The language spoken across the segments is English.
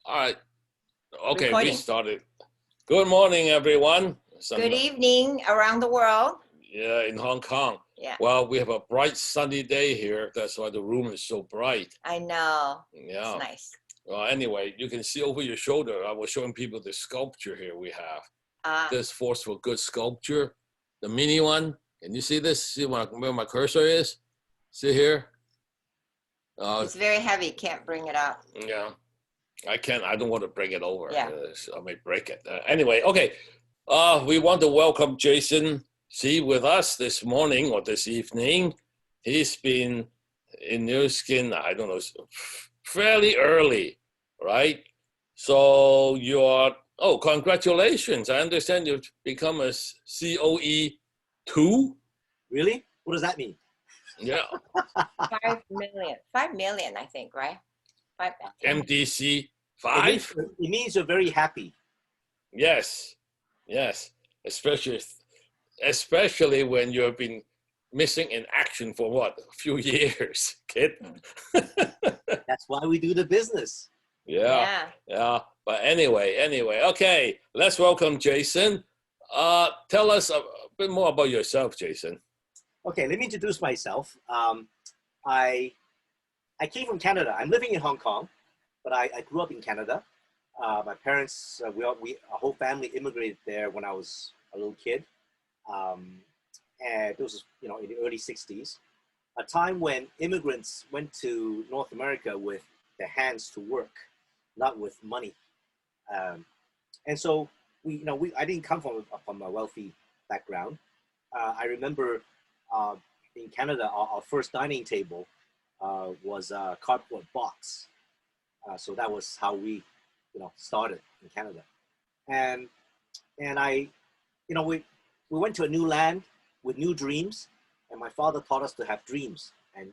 All right. Okay, we Recording. started. Good morning, everyone. Good evening around the world. Yeah, in Hong Kong. Yeah. Well, we have a bright sunny day here. That's why the room is so bright. I know. Yeah. It's nice. Well, anyway, you can see over your shoulder. I was showing people the sculpture here we have. This Force for Good sculpture, the mini one. Can you see this? See where my cursor is? See here? It's very heavy. Can't bring it up. Yeah. I can't. I don't want to bring it over. Yeah. I may break it. Anyway, okay. We want to welcome Jason Tse with us this morning or this evening. He's been in New Skin, I don't know, fairly early, right? So congratulations. I understand you've become a COE 2. Really? What does that mean? Yeah. 5 million. 5 million, I think, right? 5. MDC 5? It means you're very happy. Yes. Especially when you've been missing in action for what, a few years, kid. That's why we do the business. Yeah. But anyway, okay. Let's welcome Jason. Tell us a bit more about yourself, Jason. Okay, let me introduce myself. I came from Canada. I'm living in Hong Kong, but I grew up in Canada. My parents, our whole family immigrated there when I was a little kid. And this was, in the early 60s, a time when immigrants went to North America with their hands to work, not with money. And so I didn't come from a wealthy background. I remember in Canada, our first dining table was a cardboard box. So that was how we, started in Canada. And we went to a new land with new dreams, and my father taught us to have dreams and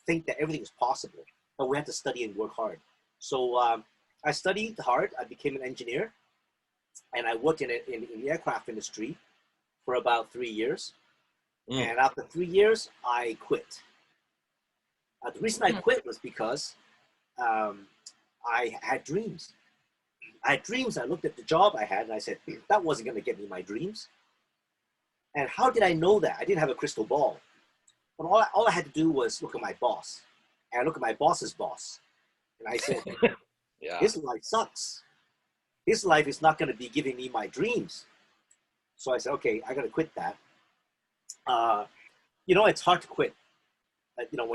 think that everything is possible, but we had to study and work hard. So I studied hard. I became an engineer, and I worked in the aircraft industry for about 3 years. And after 3 years, I quit. The reason I quit was because I had dreams. I had dreams. I looked at the job I had, and I said, that wasn't going to get me my dreams. And how did I know that? I didn't have a crystal ball. But all I had to do was look at my boss. And I looked at my boss's boss. And I said, His life sucks. His life is not going to be giving me my dreams. So I said, okay, I got to quit that. It's hard to quit.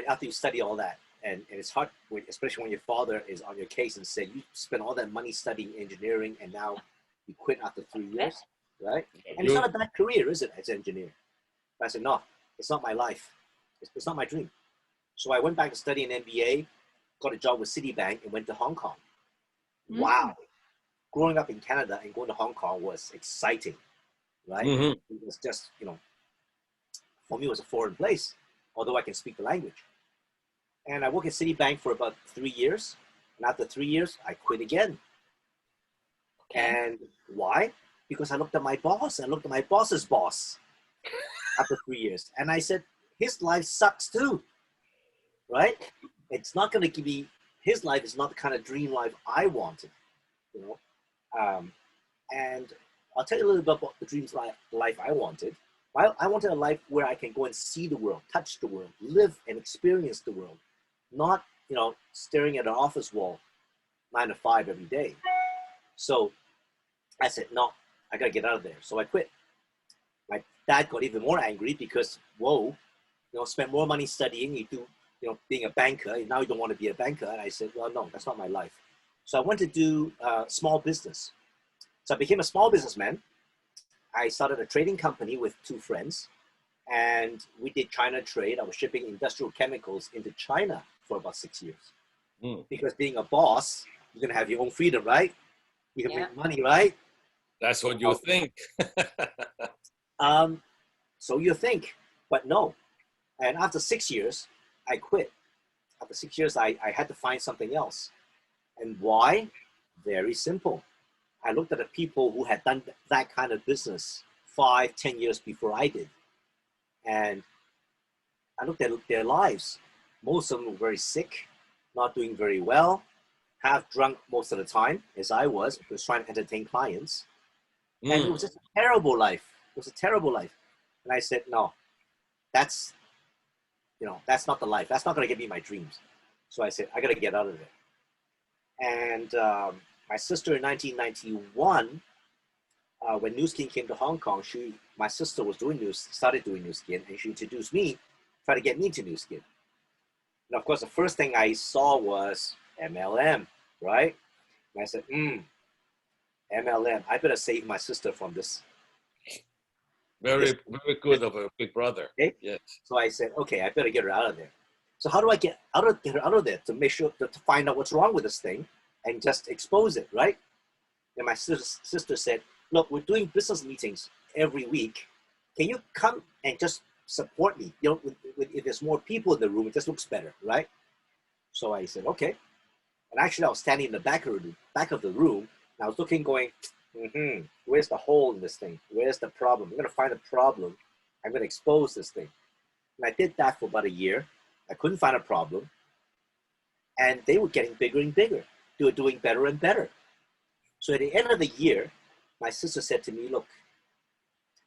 After you study all that. And it's hard, especially when your father is on your case and say, you spent all that money studying engineering and now you quit after 3 years, right? And it's not a bad career, is it, as an engineer? But I said, no, it's not my life. It's not my dream. So I went back to study an MBA, got a job with Citibank, and went to Hong Kong. Wow. Growing up in Canada and going to Hong Kong was exciting, right? It was just, for me, it was a foreign place, although I can speak the language. And I worked at Citibank for about 3 years. And after 3 years, I quit again. And why? Because I looked at my boss. I looked at my boss's boss after 3 years. And I said, his life sucks too, right? It's not going to give me, his life is not the kind of dream life I wanted, And I'll tell you a little bit about the dreams life I wanted. I wanted a life where I can go and see the world, touch the world, live and experience the world. Not, staring at an office wall 9 to 5 every day. So I said, no, I got to get out of there. So I quit. My dad got even more angry because, whoa, spend more money studying, you do, being a banker, and now you don't want to be a banker. And I said, well, no, that's not my life. So I went to do small business. So I became a small businessman. I started a trading company with 2 friends. And we did China trade. I was shipping industrial chemicals into China for about 6 years. Because being a boss, you're going to have your own freedom, right? You can make money, right? That's what you think. So you think, but no. And after 6 years, I quit. After 6 years, I had to find something else. And why? Very simple. I looked at the people who had done that kind of business 5, 10 years before I did. And I looked at their lives. Most of them were very sick. not doing very well, half drunk most of the time, as I was trying to entertain clients. And it was just a terrible life. It was a terrible life. And I said, no, that's, that's not the life. That's not going to give me my dreams. So I said, I got to get out of there. And my sister in 1991, when Nu Skin came to Hong Kong, my sister was started doing Nu Skin, and she introduced me, tried to get me into Nu Skin. And of course, the first thing I saw was MLM, right? And I said, MLM, I better save my sister from this. Very good of a big brother. Okay? Yes. So I said, okay, I better get her out of there. So how do I get her out of there to make sure to find out what's wrong with this thing and just expose it, right? And my sister said, look, we're doing business meetings every week. Can you come and just support me? If there's more people in the room, it just looks better, right? So I said, okay. And actually, I was standing in the back of the room, and I was looking, going, where's the hole in this thing? Where's the problem? I'm going to find the problem. I'm going to expose this thing. And I did that for about a year. I couldn't find a problem. And they were getting bigger and bigger. They were doing better and better. So at the end of the year, my sister said to me, look,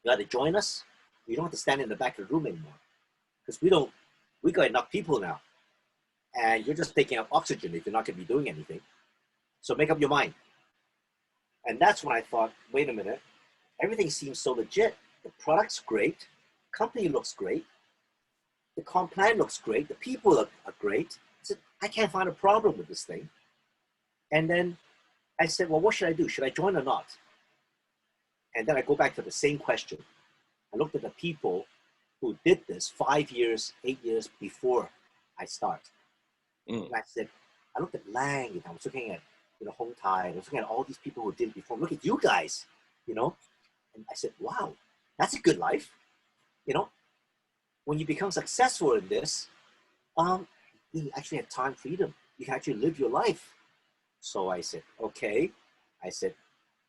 you got to join us. You don't have to stand in the back of the room anymore. Because we got enough people now. And you're just taking up oxygen if you're not going to be doing anything. So make up your mind. And that's when I thought, wait a minute, everything seems so legit. The product's great. Company looks great. The comp plan looks great. The people are great. I said, I can't find a problem with this thing. And then I said, well, what should I do? Should I join or not? And then I go back to the same question. I looked at the people who did this 5 years, 8 years before I start. And I said, I looked at Lang, and I was looking at Hong Tai, I was looking at all these people who did it before. Look at you guys, And I said, wow, that's a good life. When you become successful in this, you actually have time freedom. You can actually live your life. So I said, okay. I said,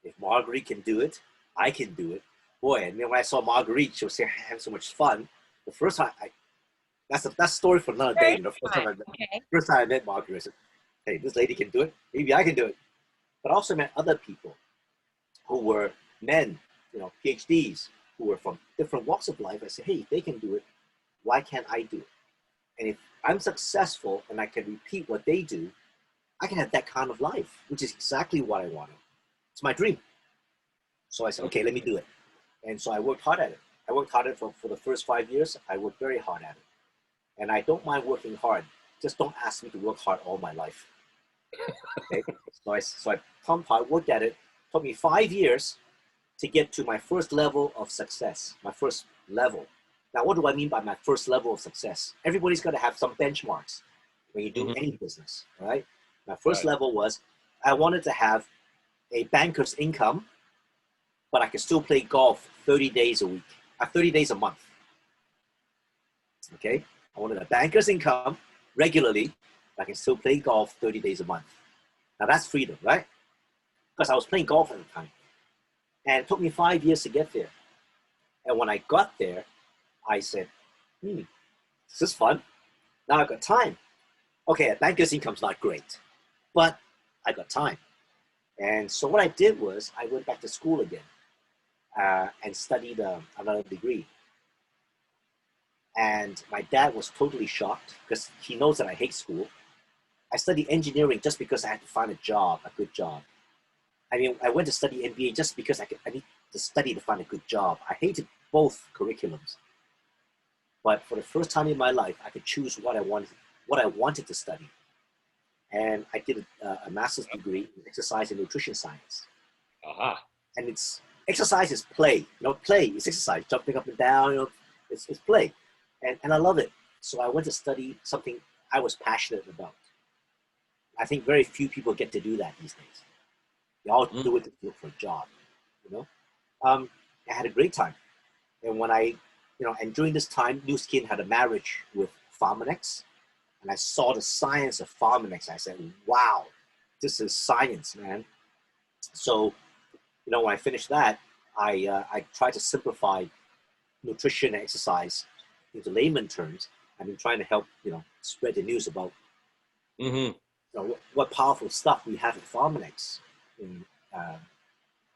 if Marguerite can do it, I can do it. Boy, and then when I saw Marguerite, she was having so much fun. The first time, that's a story for another day. First time I met Marguerite, I said, hey, this lady can do it. Maybe I can do it. But I also met other people who were men, PhDs, who were from different walks of life. I said, hey, if they can do it, why can't I do it? And if I'm successful and I can repeat what they do, I can have that kind of life, which is exactly what I wanted. It's my dream. So I said, okay, let me do it. And so I worked hard at it. I worked hard at it for the first 5 years. I worked very hard at it. And I don't mind working hard. Just don't ask me to work hard all my life. Okay? So I pumped hard, worked at it. It took me 5 years to get to my first level of success, my first level. Now, what do I mean by my first level of success? Everybody's got to have some benchmarks when you do any business, right? My first level was I wanted to have a banker's income, but I could still play golf 30 days a week, 30 days a month. Okay? I wanted a banker's income regularly, but I can still play golf 30 days a month. Now that's freedom, right? Because I was playing golf at the time. And it took me 5 years to get there. And when I got there, I said, this is fun. Now I've got time. Okay, a banker's income's not great, but I got time. And so what I did was I went back to school again and studied another degree. And my dad was totally shocked because he knows that I hate school. I studied engineering just because I had to find a job, a good job. I mean, I went to study MBA just because I need to study to find a good job. I hated both curriculums. But for the first time in my life, I could choose what I wanted to study. And I did a master's degree in exercise and nutrition science. And exercise is play. Play is exercise, jumping up and down. It's play. And I love it. So I went to study something I was passionate about. I think very few people get to do that these days. They all do it to look for a job, I had a great time. And when and during this time, Nu Skin had a marriage with Pharmanex. And I saw the science of Pharmanex. I said, wow, this is science, man. So, when I finished that, I tried to simplify nutrition and exercise into layman terms. I've been trying to help, spread the news about Mm-hmm. What powerful stuff we have at Farmanex uh,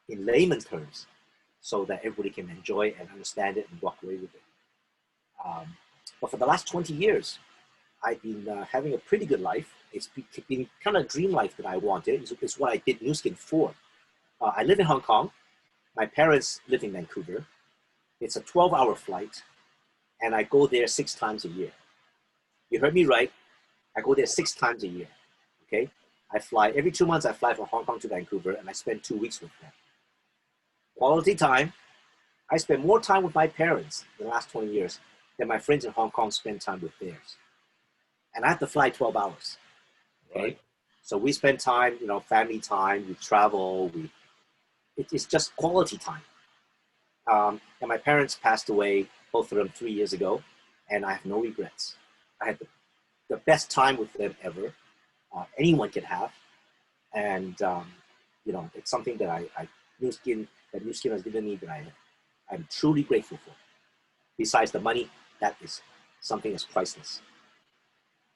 in layman's terms, so that everybody can enjoy it and understand it and walk away with it. But for the last 20 years, I've been having a pretty good life. It's been kind of a dream life that I wanted. It's what I did New Skin for. I live in Hong Kong. My parents live in Vancouver. It's a 12-hour flight, and I go there 6 times a year. You heard me right. I go there 6 times a year, okay? I fly, every 2 months I fly from Hong Kong to Vancouver, and I spend 2 weeks with them. Quality time. I spend more time with my parents in the last 20 years than my friends in Hong Kong spend time with theirs. And I have to fly 12 hours, okay? Right. So we spend time, family time, we travel, it's just quality time. And my parents passed away, both of them 3 years ago, and I have no regrets. I had the best time with them ever, anyone can have. And, it's something that New Skin has given me that I'm truly grateful for. Besides the money, that is something that's priceless.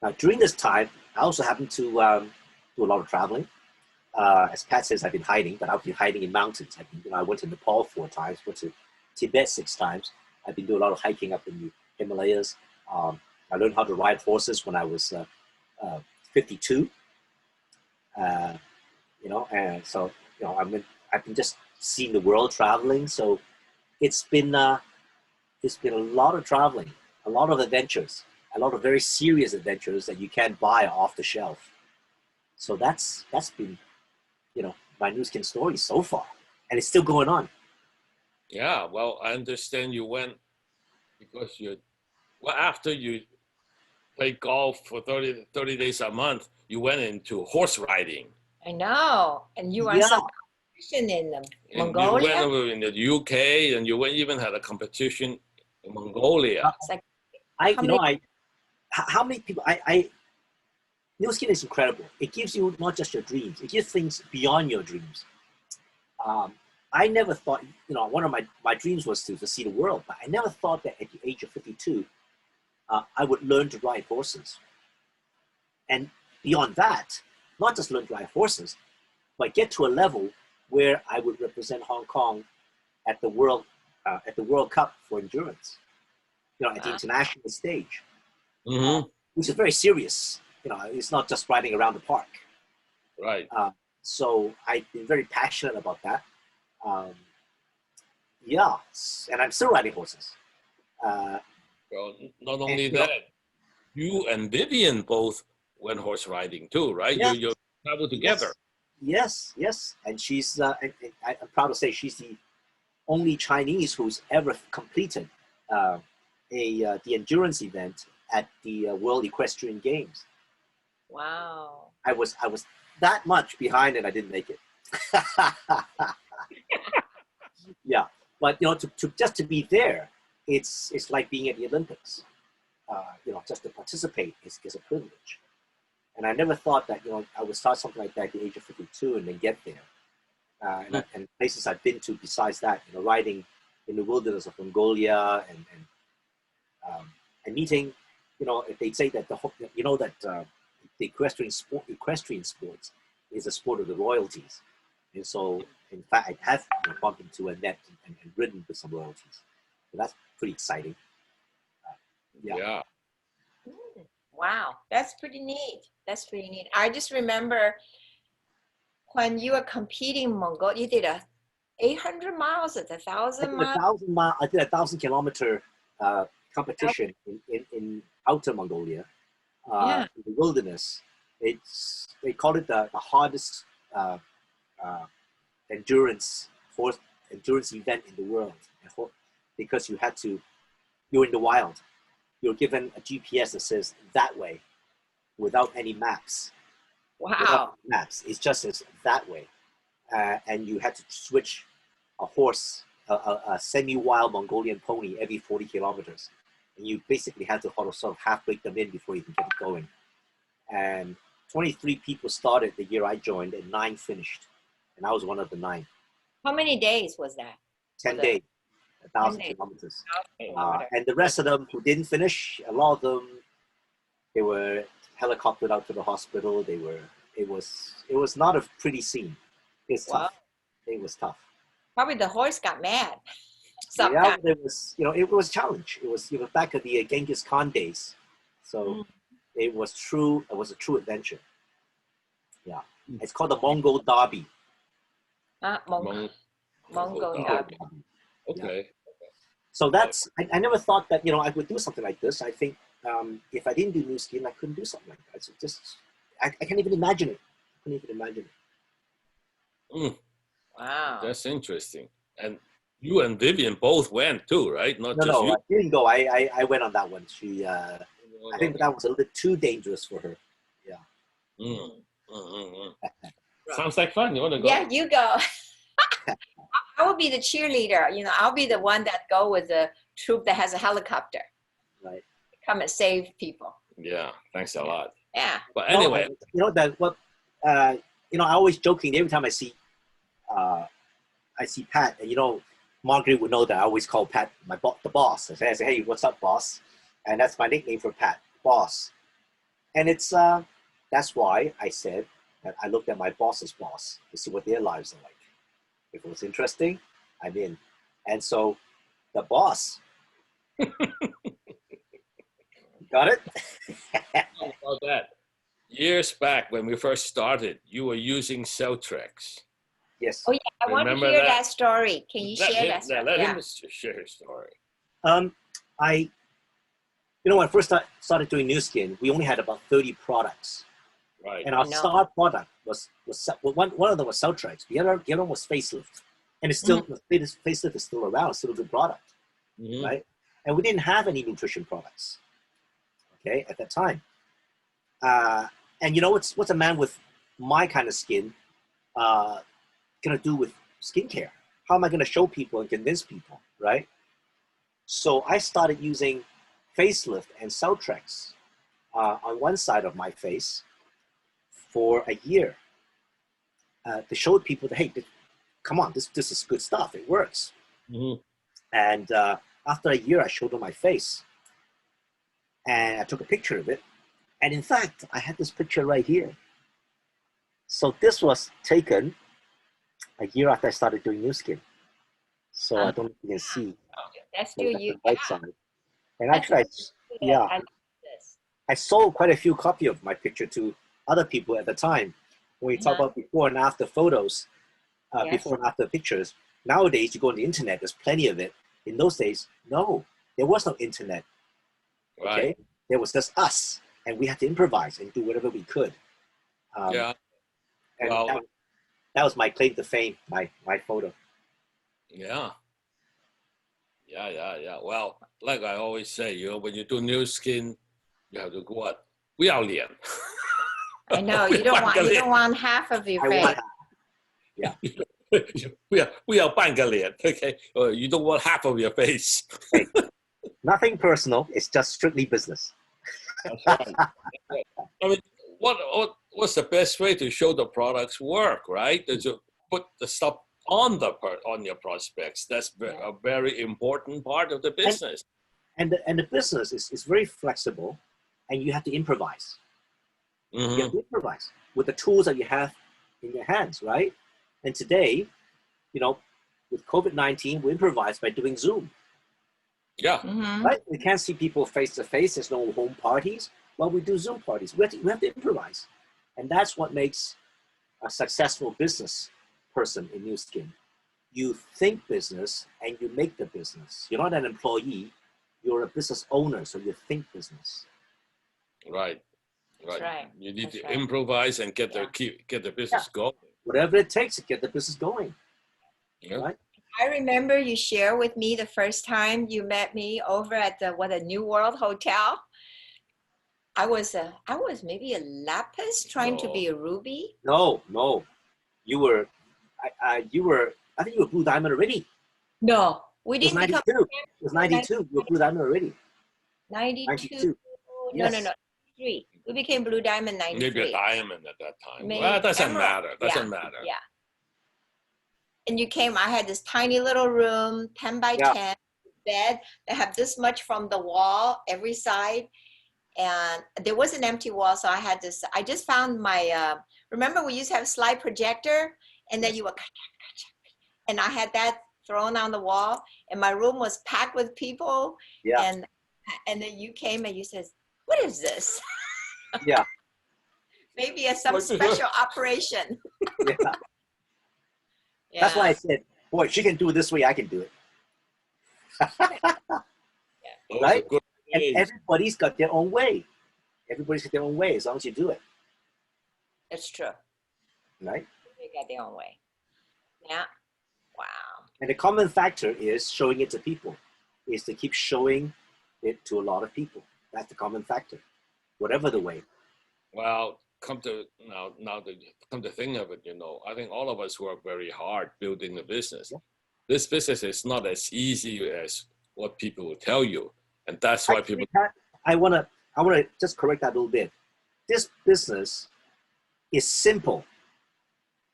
Now, during this time, I also happen to do a lot of traveling. As Pat says, I've been hiding, but I've been hiding in mountains. I went to Nepal 4 times, went to Tibet 6 times. I've been doing a lot of hiking up in the Himalayas. I learned how to ride horses when I was 52. And so I've been just seeing the world, traveling. So it's been a lot of traveling, a lot of adventures, a lot of very serious adventures that you can't buy off the shelf. So that's been my New Skin story so far, and it's still going on. Yeah, well, I understand you went because after you played golf for 30 days a month, you went into horse riding. I know. And you won Yeah, some competition in And you Mongolia. went over in the UK, and you even had a competition in Mongolia. It's like, how many people New Skin is incredible. It gives you not just your dreams, it gives things beyond your dreams. I never thought, one of my dreams was to see the world, but I never thought that at the age of 52, I would learn to ride horses. And beyond that, not just learn to ride horses, but get to a level where I would represent Hong Kong at the World Cup for endurance, at the international stage, Mm-hmm. which is very serious. It's not just riding around the park. Right. So I've been very passionate about that. Yeah, and I'm still riding horses. Well, not only that, you and Vivian both went horse riding too, right? Yeah. You traveled together. Yes. And she's, I'm proud to say she's the only Chinese who's ever completed the endurance event at the World Equestrian Games. wow. I was that much behind and I didn't make it. Yeah, but just to be there, it's like being at the Olympics. Just to participate is a privilege. And I never thought that I would start something like that at the age of 52 and then get there. And places I've been to besides that, riding in the wilderness of Mongolia and meeting, they say that the equestrian sports is a sport of the royalties. And so, in fact, I have bumped into Annette and ridden with some royalties. So that's pretty exciting. Yeah. Wow, that's pretty neat. That's pretty neat. I just remember when you were competing in Mongolia, you did 800 miles, it's 1,000 miles. I did a 1,000-kilometer competition in outer Mongolia, in the wilderness. They call it the hardest endurance event in the world, because you're in the wild. You're given a GPS that says that way, without any maps. Wow. Without maps, it just says that way, and you had to switch a horse, a semi-wild Mongolian pony, every 40 kilometers, and you basically had to sort of half break them in before you can get it going. And 23 people started the year I joined, and 9 finished, and I was one of the 9. How many days was that? 10 days, 1,000 kilometers. And the rest of them who didn't finish, a lot of them, they were helicoptered out to the hospital. It was not a pretty scene. It's Wow. tough. It was tough. Probably the horse got mad. Yeah, Sometimes. it was, it was a challenge. It was, back at the Genghis Khan days. So it was a true adventure. Yeah. It's called the Mongol Derby. Mongol Derby. Derby. Okay. So I never thought that, I would do something like this. I think if I didn't do New Skin, I couldn't do something like that. So I can't even imagine it. I couldn't even imagine it. Wow. That's interesting. And you and Vivian both went too, right? Not just No, you. I didn't go. I went on that one. I think that was a little bit too dangerous for her. Yeah. Sounds like fun. You want to go? Yeah, you go. I will be the cheerleader. I'll be the one that go with the troop that has a helicopter. Right. Come and save people. Yeah. Thanks a lot. Yeah. But anyway, I always joking every time I see Pat, and Margaret would know that I always call Pat the boss. I say, hey, what's up, boss? And that's my nickname for Pat, boss. And it's that's why I said that I looked at my boss's boss to see what their lives are like. If it was interesting, I'm in. And so the boss. Got it? how about that? Years back when we first started, you were using Celtrex. Yes. Oh, yeah. I want to Remember hear that? that story. Can you share that story? Let Yeah. him share his story. When I first started doing New Skin, we only had about 30 products. Right. And our star product was one of them was Celtrex. The other one was Facelift. And it's still, Facelift is still around. It's still a good product, right? And we didn't have any nutrition products, okay, at that time. And what's a man with my kind of skin gonna do with skincare? How am I gonna show people and convince people, right? So I started using Facelift and Celtrex on one side of my face for a year to show people that, hey, come on, this is good stuff. It works. And after a year, I showed them my face, and I took a picture of it. And in fact, I had this picture right here. So this was taken a year after I started doing New Skin. So I don't know if you can see. That's still you. Right side. And actually, I love this. I sold quite a few copies of my picture to other people at the time. When we talk about before and after photos, before and after pictures, nowadays you go on the internet, there's plenty of it. In those days, no, there was no internet. Right. Okay, there was just us, and we had to improvise and do whatever we could. Yeah. And Well, that was my claim to fame, my photo. Yeah. Well, like I always say, when you do New Skin, you have to go what? 不要脸. I know you don't want half of your face. Yeah. 不要半个脸, okay? You don't want half of your face. Hey, nothing personal. It's just strictly business. That's right. I mean, what's the best way to show the products work, right? To put the stuff on your prospects. That's a very important part of the business. And the business is very flexible, and you have to improvise. You have to improvise with the tools that you have in your hands, right? And today, with COVID-19, we improvise by doing Zoom. Yeah. Right? We can't see people face to face. There's no home parties. Well, we do Zoom parties. We have to improvise. And that's what makes a successful business person in New Skin. You think business and you make the business. You're not an employee. You're a business owner, so you think business. Right. That's right. You need to improvise and get the business going. Whatever it takes to get the business going. Yeah. Right? I remember you shared with me the first time you met me over at the New World Hotel. I was maybe a lapis trying to be a ruby. No. You were I think you were Blue Diamond already. No, we didn't become. It was 92. You were Blue Diamond already. 92. Yes. No. 93. We became Blue Diamond 93. Maybe a diamond at that time. Maybe Well, it doesn't emerald. matter. Yeah. And you came, I had this tiny little room, 10 by 10 bed that had this much from the wall, every side. and there was an empty wall, so I had this. I just found my. Remember, we used to have a slide projector, and then you would, and I had that thrown on the wall, and my room was packed with people. Yeah. And then you came and you said, "What is this?" Yeah. Maybe it's some special operation. Yeah. Yeah. That's why I said, boy, she can do it this way, I can do it. Right? And everybody's got their own way. Everybody's got their own way as long as you do it. It's true. Right? They got their own way. Yeah. Wow. And the common factor is showing it to people, is to keep showing it to a lot of people. That's the common factor, whatever the way. Well, come to think of it, you know, I think all of us work very hard building the business. Yeah. This business is not as easy as what people will tell you, and that's why people. I wanna just correct that a little bit. This business is simple.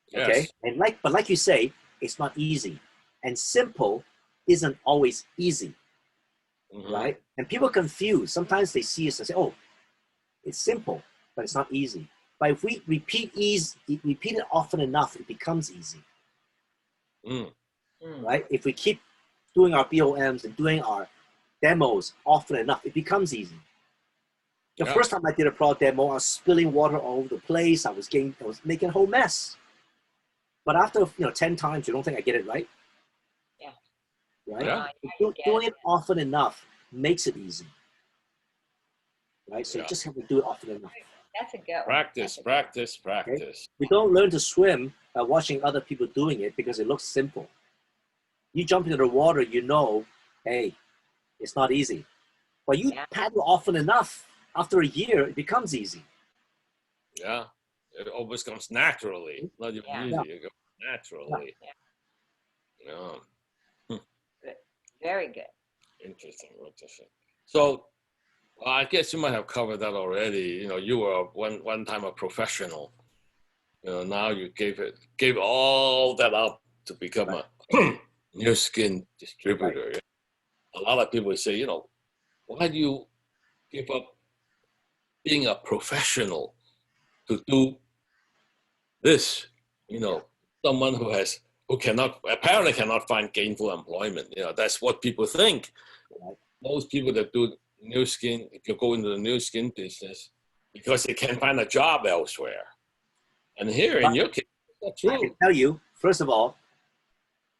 Yes. Okay, and like you say, it's not easy, and simple isn't always easy, right? And people are confused. Sometimes they see us and say, "Oh, it's simple, but it's not easy." But if we repeat it often enough, it becomes easy, right? If we keep doing our BOMs and doing our demos often enough, it becomes easy. The first time I did a product demo, I was spilling water all over the place. I was making a whole mess. But after 10 times, you don't think I get it right? Yeah. Right? Yeah. Doing it often enough makes it easy. Right? So you just have to do it often enough. That's a good one. Practice. Okay? We don't learn to swim by watching other people doing it because it looks simple. You jump into the water, hey, it's not easy. But you paddle often enough, after a year, it becomes easy. Yeah. It always comes naturally. Not even easy, it goes naturally. Yeah. Very good. Interesting. So I guess you might have covered that already. You were one time a professional. Now you gave all that up to become a new skin distributor. Right. A lot of people say, why do you give up being a professional to do this? Someone who apparently cannot find gainful employment. That's what people think. Right. Most people that do new skin, if you go into the new skin business, because they can't find a job elsewhere. And here in your case, that's true. I can tell you, first of all,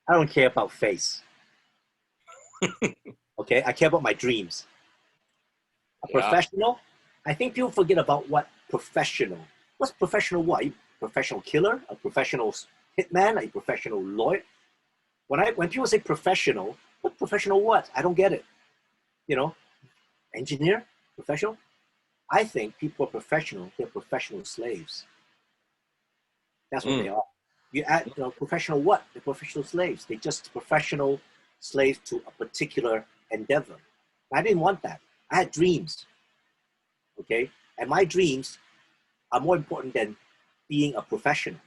I don't care about face. Okay, I care about my dreams. A professional, I think people forget about what professional. What's professional what? Are you a professional killer? A professional hitman? A professional lawyer? When people say professional, what professional what? I don't get it. Engineer? Professional? I think people are professional. They're professional slaves. That's what they are. You add, professional what? They're professional slaves. They're just professional slaves to a particular endeavor. I didn't want that. I had dreams. Okay? And my dreams are more important than being a professional.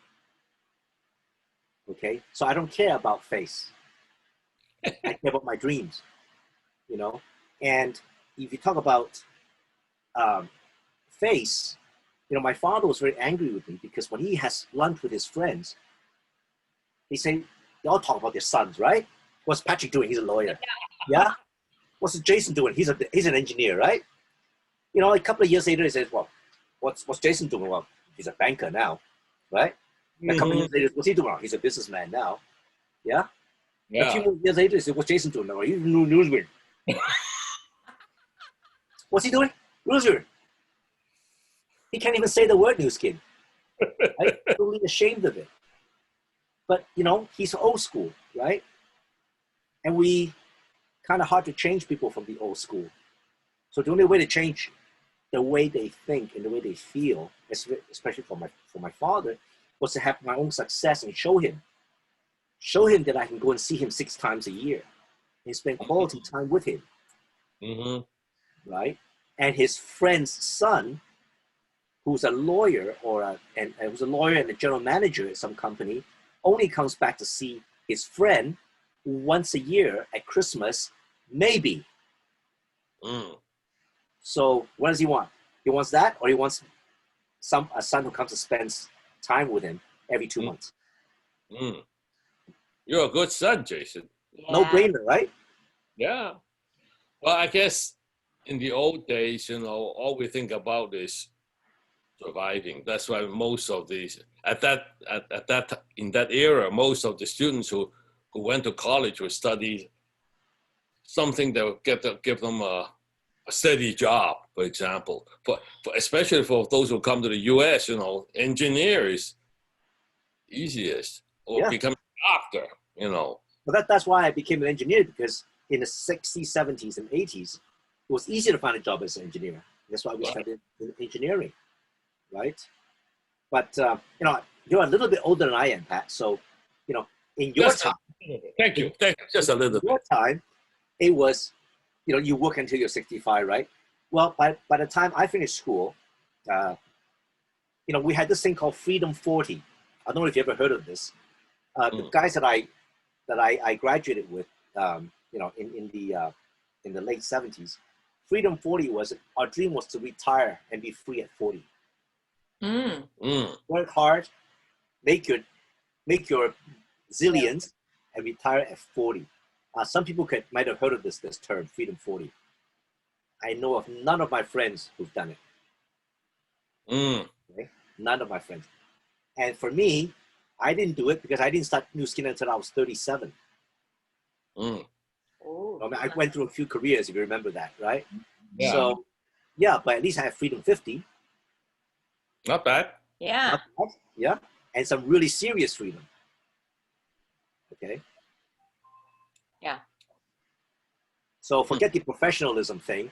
Okay? So I don't care about face. I care about my dreams. And if you talk about face, my father was very angry with me because when he has lunch with his friends, he say, they all talk about their sons, right? What's Patrick doing? He's a lawyer. Yeah? What's Jason doing? He's an engineer, right? A couple of years later, he says, well, what's Jason doing? Well, he's a banker now, right? A couple of years later, what's he doing? Well, he's a businessman now. Yeah? A few more years later, he said, what's Jason doing now? He's a newsman. What's he doing? Loser. He can't even say the word new skin. I'm totally ashamed of it. But, he's old school, right? And we kind of hard to change people from the old school. So the only way to change the way they think and the way they feel, especially for my father, was to have my own success and show him that I can go and see him 6 times a year and spend quality time with him. Right? And his friend's son, who's a lawyer and a general manager at some company, only comes back to see his friend once a year at Christmas, maybe. So what does he want? He wants that, or he wants a son who comes to spend time with him every 2 months. Mm. You're a good son, Jason. No Yeah. brainer, right? Yeah. Well, I guess in the old days, all we think about is surviving. That's why most of these in that era, most of the students who went to college would study something that would give them a steady job, for example. Especially for those who come to the U.S., engineer is easiest, or Yeah. become a doctor. But that's why I became an engineer, because in the 60s, 70s, and 80s, it was easier to find a job as an engineer. That's why we studied engineering, right? But you're a little bit older than I am, Pat. So, in your time, Thank you. Just a little in your time, it was, you work until you're 65, right? Well, by the time I finished school, we had this thing called Freedom 40. I don't know if you ever heard of this. The guys that I graduated with, in the late 70s, Freedom 40 was, our dream was to retire and be free at 40. Work hard, make your zillions, and retire at 40. Some people might have heard of this term, Freedom 40. I know of none of my friends who've done it. Okay? None of my friends. And for me, I didn't do it because I didn't start New Skin until I was 37. I went through a few careers, if you remember that, right? Yeah. So, but at least I have Freedom 50. Not bad. Yeah. Yeah. And some really serious freedom. Okay. Yeah. So forget the professionalism thing.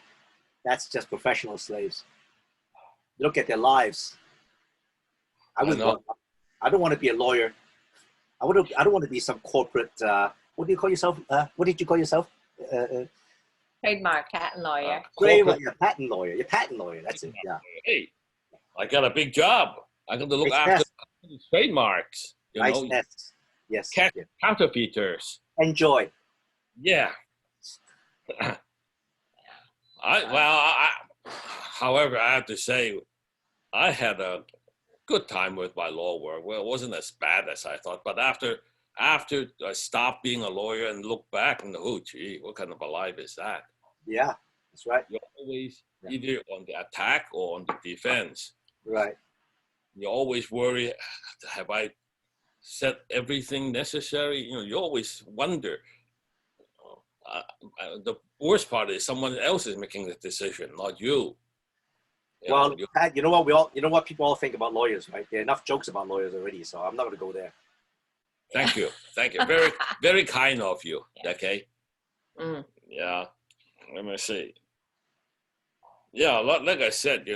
That's just professional slaves. Look at their lives. I don't want to be a lawyer. I don't want to be some corporate. What do you call yourself? What did you call yourself? Trademark patent lawyer. You're patent lawyer. You're patent lawyer. That's it. Yeah. Hey, I got a big job. I got to look after trademarks. Yes. Catch counterfeiters. Enjoy. Yeah. However, I have to say, I had a good time with my law work. Well, it wasn't as bad as I thought. But after I stopped being a lawyer and looked back and gee, what kind of a life is that? Yeah, that's right. You're always either on the attack or on the defense. Right. You always worry, have I said everything necessary? You always wonder. The worst part is someone else is making the decision, not you. Pat, you know what people all think about lawyers, right? There are enough jokes about lawyers already, so I'm not going to go there. Thank you. Very, very kind of you. Okay. Yeah. Let me see. Yeah, like I said,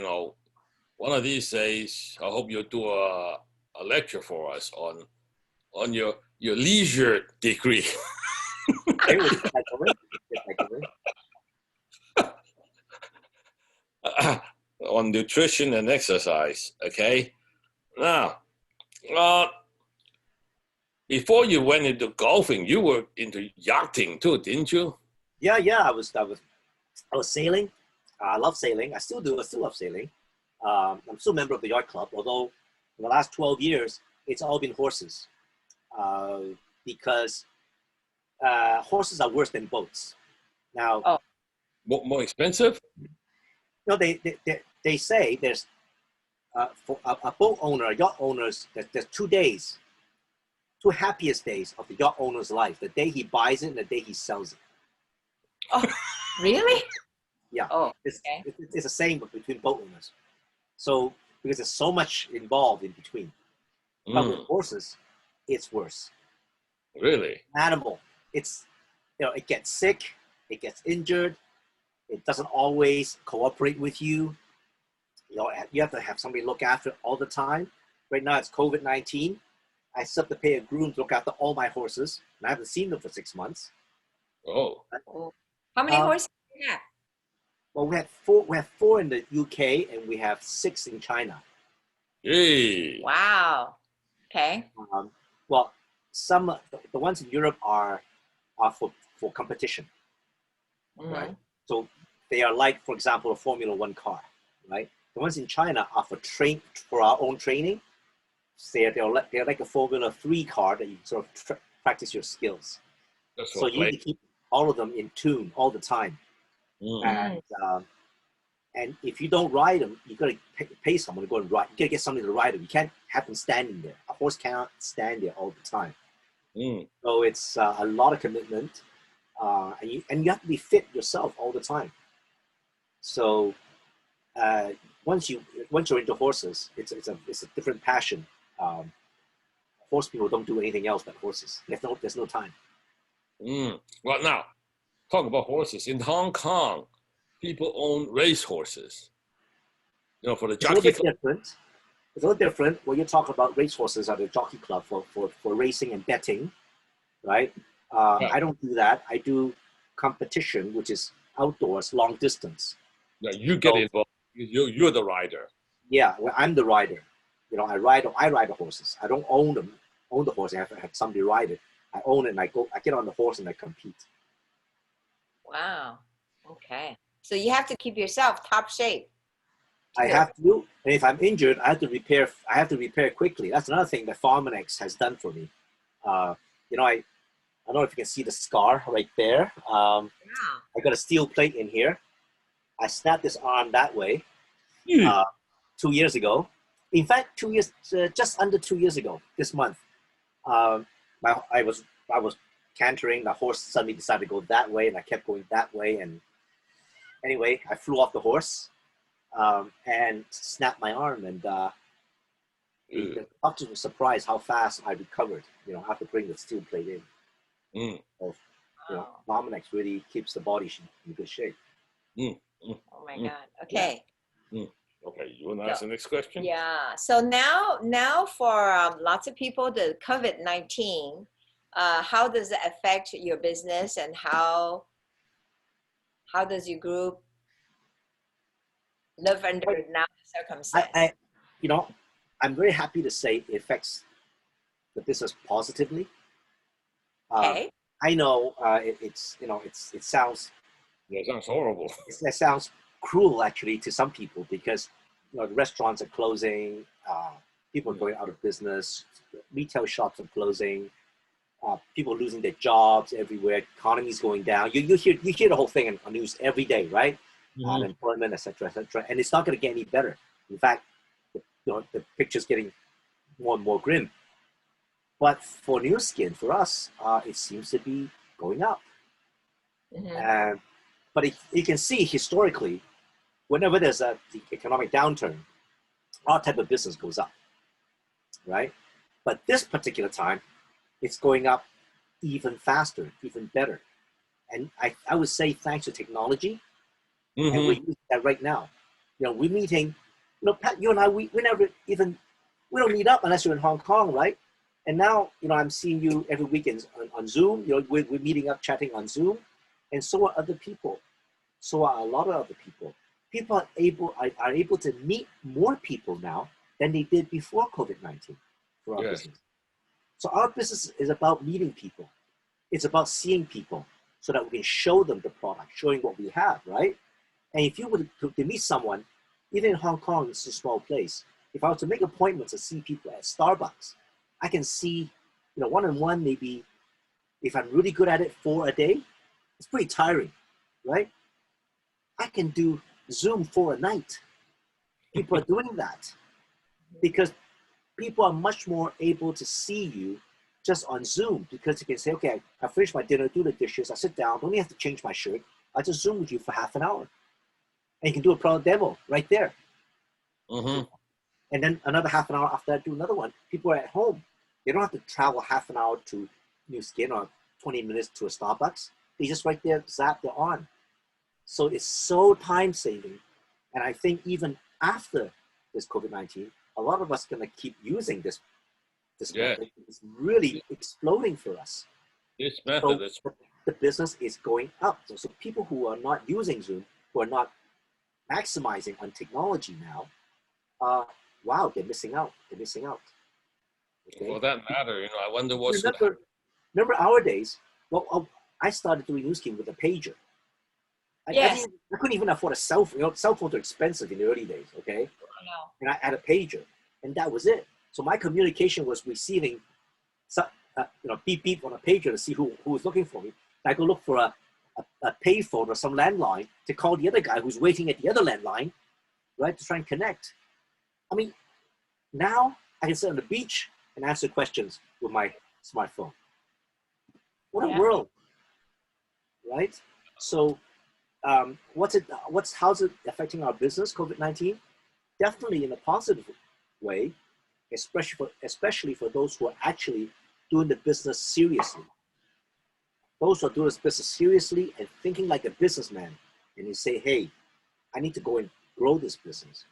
one of these days, I hope you'll do a lecture for us on your leisure degree. On nutrition and exercise. Okay. Now, before you went into golfing, you were into yachting too, didn't you? Yeah. I was sailing. I love sailing. I still do. I still love sailing. I'm still a member of the yacht club, although in the last 12 years, it's all been horses. Because horses are worse than boats. Now, more expensive? They say there's for a boat owner, yacht owners, there's 2 days, 2 happiest days of the yacht owner's life: the day he buys it and the day he sells it. Oh, really? Yeah. Oh, it's the same between boat owners. So because there's so much involved in between. But with horses, it's worse. Really? Animal, it's it gets sick, it gets injured, it doesn't always cooperate with you. You have to have somebody look after it all the time. Right now it's COVID-19. I still have to pay a groom to look after all my horses, and I haven't seen them for 6 months. Oh. How many horses do you have? Well, we have 4 in the UK, and we have 6 in China. Hey. Wow. Okay. Well, some the ones in Europe are for competition, right? So they are like, for example, a Formula One car, right? The ones in China are for our own training. They're like a Formula 3 car that you sort of practice your skills. That's So you need to keep all of them in tune all the time. And if you don't ride them, you got to pay someone to go and ride. You got to get somebody to ride them. You can't have them standing there. A horse cannot stand there all the time. So it's a lot of commitment, and you have to be fit yourself all the time. So once you're into horses, it's a different passion. Horse people don't do anything else but horses. There's no time. Well, now talk about horses in Hong Kong. People own race horses. You know, for the jockey club. Different. It's a little different. When you talk about race horses at the jockey club for racing and betting, right? I don't do that. I do competition, which is outdoors, long distance. Yeah, you get involved. You're the rider. Yeah, well, I'm the rider. You know, I ride the horses. I don't own the horse. I have to have somebody ride it. I own it and I get on the horse and I compete. Wow. Okay. So you have to keep yourself top shape. I have to, and if I'm injured, I have to repair quickly. That's another thing that Pharmanex has done for me. You know, I don't know if you can see the scar right there. I got a steel plate in here. I snapped this arm that way 2 years ago. In fact, just under 2 years ago, this month, I was cantering. The horse suddenly decided to go that way, and I kept going that way. And anyway, I flew off the horse and snapped my arm. And the doctor was surprised how fast I recovered. You know, after putting the steel plate in. So, you know, Pharmanex really keeps the body in good shape. Oh my God. Okay. Okay, you want to ask the next question? Yeah. So now for lots of people, the COVID-19, how does it affect your business, and how does your group live under now circumstances? You know, I'm very happy to say it affects the business positively. Okay. I know it sounds. Yeah, it sounds horrible. It sounds cruel actually to some people, because you know the restaurants are closing, people are going out of business, retail shops are closing, people are losing their jobs everywhere, economy's going down. You hear the whole thing on news every day, right? Unemployment, etc., and it's not going to get any better. In fact, the picture's getting more and more grim. But for New Skin, for us, it seems to be going up. But you can see historically, whenever there's the economic downturn, our type of business goes up, right? But this particular time, it's going up even faster, even better. And I would say thanks to technology, and we're using that right now. You know, we're meeting, you know, Pat, you and I, we don't meet up unless you're in Hong Kong, right? And now, you know, I'm seeing you every weekend on Zoom. You know, we're meeting up, chatting on Zoom, and so are other people. So are a lot of other people. People are able to meet more people now than they did before COVID-19 for our business. So our business is about meeting people. It's about seeing people so that we can show them the product, showing what we have, right? And if you were to meet someone, even in Hong Kong, it's a small place. If I was to make appointments to see people at Starbucks, I can see, you know, one-on-one, maybe if I'm really good at it, 4 a day. It's pretty tiring, right? I can do Zoom 4 a night. People are doing that because people are much more able to see you just on Zoom, because you can say, okay, I finished my dinner, do the dishes, I sit down, don't even have to change my shirt. I just Zoom with you for half an hour. And you can do a product demo right there. And then another half an hour after that, do another one. People are at home. They don't have to travel half an hour to New Skin or 20 minutes to a Starbucks. They just right there, zap, they're on. So it's so time saving. And I think even after this COVID-19, a lot of us are going to keep using this method. It's really exploding for us. This method so the business is going up. So people who are not using Zoom, who are not maximizing on technology now, wow, they're missing out. They're missing out. Okay? For that matter, you know, I wonder what's going to happen. Remember our days? Well, I started doing New Skin with a pager. Yes. I couldn't even afford a cell phone. You know, cell phones are expensive in the early days, okay? I know. And I had a pager, and that was it. So my communication was receiving, beep beep on a pager to see who was looking for me. I go look for a payphone or some landline to call the other guy who's waiting at the other landline, right, to try and connect. I mean, now I can sit on the beach and answer questions with my smartphone. What a world, right? So, how's it affecting our business, COVID-19? Definitely in a positive way, especially for those who are actually doing the business seriously. Those who are doing this business seriously and thinking like a businessman, and you say, hey, I need to go and grow this business.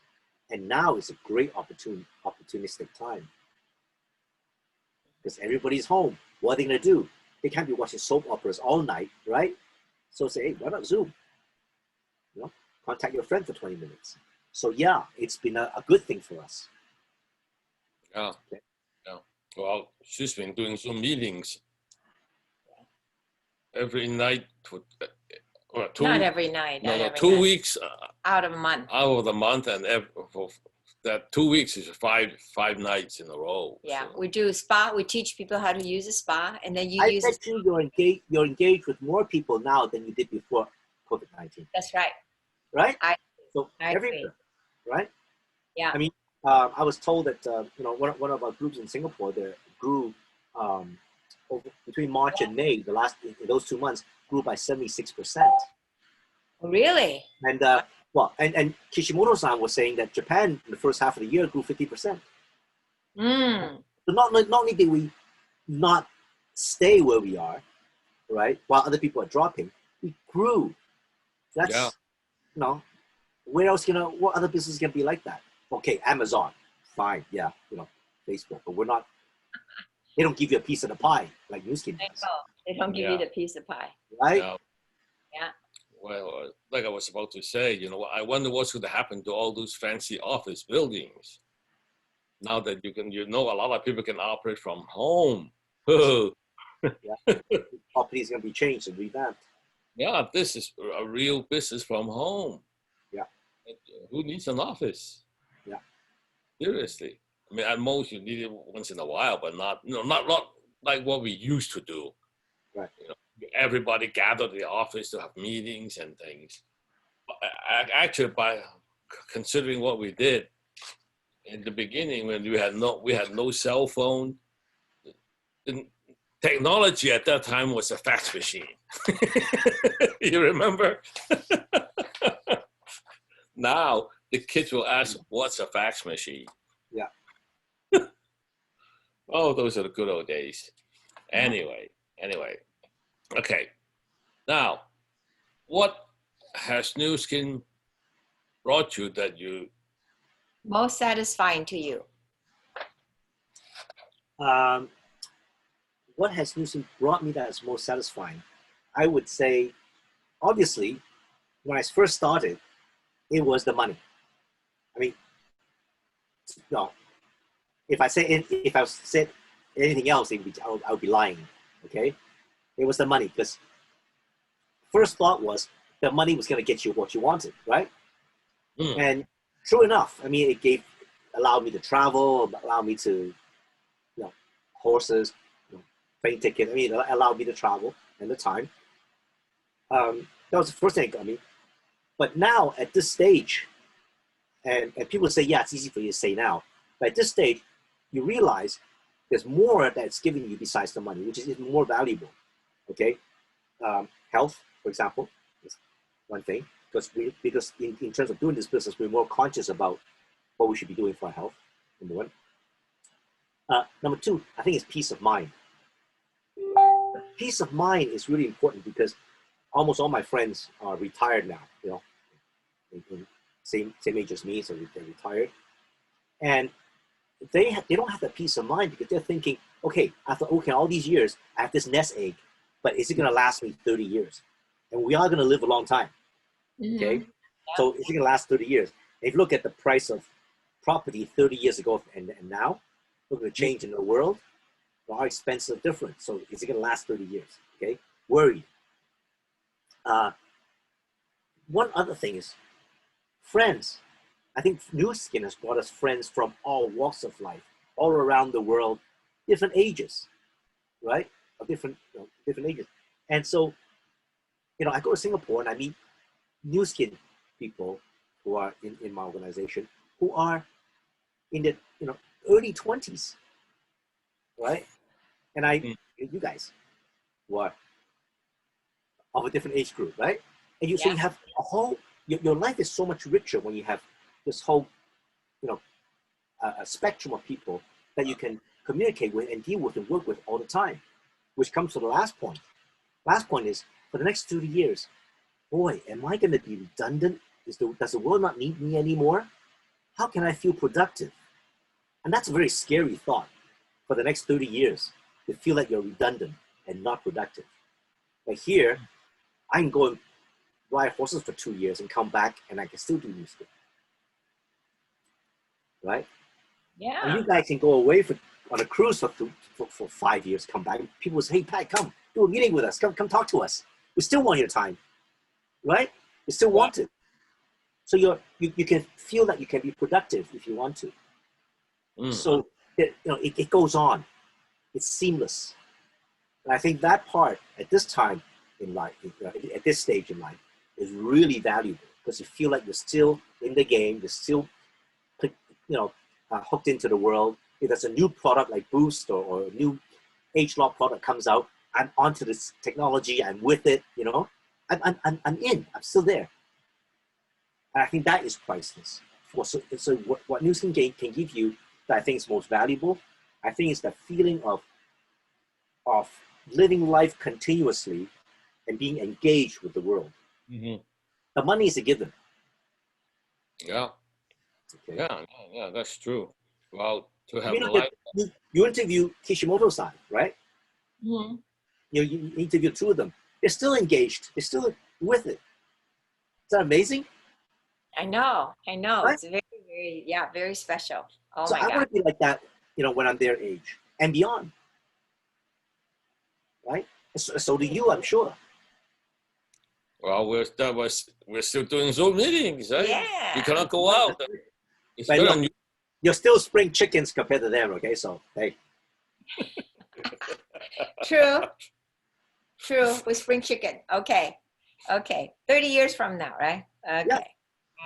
And now is a great opportunistic time. Because everybody's home. What are they going to do? They can't be watching soap operas all night, right? So say, hey, why not Zoom? You know, contact your friend for 20 minutes. So yeah, it's been a good thing for us. Yeah. Okay. Yeah. Well, she's been doing Zoom meetings every night for Not every night. No, not no, every 2 night. weeks Out of a month. out of the month, and for that 2 weeks is five nights in a row. Yeah, So. we do a spa. We teach people how to use a spa, and then I bet you're engaged with more people now than you did before COVID-19. That's right. Right? I everywhere, agree. right? Yeah. I mean, I was told that one of our groups in Singapore that grew between March and May, in those 2 months, grew by 76%. Really? And and Kishimoto-san was saying that Japan in the first half of the year grew 50%. Mm. So not only did we not stay where we are, right, while other people are dropping, we grew. That's where else what other business can be like that? Okay, Amazon, fine, yeah, Facebook, but we're not. They don't give you a piece of the pie like Newskin does. I know. They don't give you the piece of pie. Right? Yeah. Well, like I was about to say, I wonder what's going to happen to all those fancy office buildings now that a lot of people can operate from home. Yeah. Property is going to be changed and revamped. Yeah, this is a real business from home. Yeah. Who needs an office? Yeah. Seriously. I mean, at most you need it once in a while, but not like what we used to do. Right. Everybody gathered at the office to have meetings and things. Actually, by considering what we did in the beginning, when we had no cell phone, the technology at that time was a fax machine. You remember? Now the kids will ask, "What's a fax machine?" Yeah. Oh, those are the good old days. Anyway. Okay. Now, what has New Skin brought you that you most satisfying to you? What has New Skin brought me that is most satisfying? I would say, obviously, when I first started, it was the money. I mean, if I said anything else, I would be lying. Okay, it was the money, because first thought was the money was going to get you what you wanted, right? And true enough, I mean, allowed me to travel, allowed me to, horses, plane ticket. I mean, it allowed me to travel and the time. That was the first thing it got me. But now at this stage, and people say, yeah, it's easy for you to say now, but at this stage, you realize there's more that's giving you besides the money, which is even more valuable. Okay, health, for example, is one thing, because in terms of doing this business, we're more conscious about what we should be doing for our health. Number one. Number two, I think it's peace of mind. Peace of mind is really important because almost all my friends are retired now. In same age as me, so they're retired, and they don't have that peace of mind because they're thinking, okay, after all these years, I have this nest egg, but is it going to last me 30 years? And we are going to live a long time. Okay, so is it going to last 30 years? If you look at the price of property 30 years ago and now, look at the change in the world, how expensive different. So is it going to last 30 years? Okay, worried. one other thing is friends. I think New Skin has brought us friends from all walks of life, all around the world, different ages, right? Of different ages. And so, I go to Singapore and I meet New Skin people who are in my organization who are in the early 20s, right? And you guys who are of a different age group, right? And so you have a whole, your life is so much richer when you have this whole, a spectrum of people that you can communicate with and deal with and work with all the time, which comes to the last point. Last point is, for the next 30 years, boy, am I going to be redundant? Does the world not need me anymore? How can I feel productive? And that's a very scary thought for the next 30 years, to feel like you're redundant and not productive. But here, I can go and ride horses for 2 years and come back and I can still do new stuff. Right? Yeah. And you guys can go away on a cruise for 5 years, come back. People say, hey, Pat, come do a meeting with us. Come talk to us. We still want your time. Right? You still want it. So you can feel that you can be productive if you want to. So it goes on. It's seamless. And I think that part at this time in life, at this stage in life, is really valuable because you feel like you're still in the game. You're still, hooked into the world. If there's a new product like Boost or a new age-lock product comes out, I'm onto this technology. I'm with it. I'm in. I'm still there. And I think that is priceless. So what New Skin can give you that I think is most valuable, I think is the feeling of living life continuously and being engaged with the world. Mm-hmm. The money is a given. Yeah. Okay. Yeah, that's true. Well, to have you interview Kishimoto-san, right? Mm-hmm. You interview two of them. They're still engaged. They're still with it. Is that amazing? I know. Right? It's very, very, very special. Oh So my I God. want to be like that, when I'm their age and beyond. Right? So do you, I'm sure. Well, we're still doing Zoom meetings, right? Yeah. You cannot go out. It's But very look, unusual. you're still spring chickens compared to them, okay? So, hey. True. With spring chicken. Okay. 30 years from now, right? Okay. Yeah.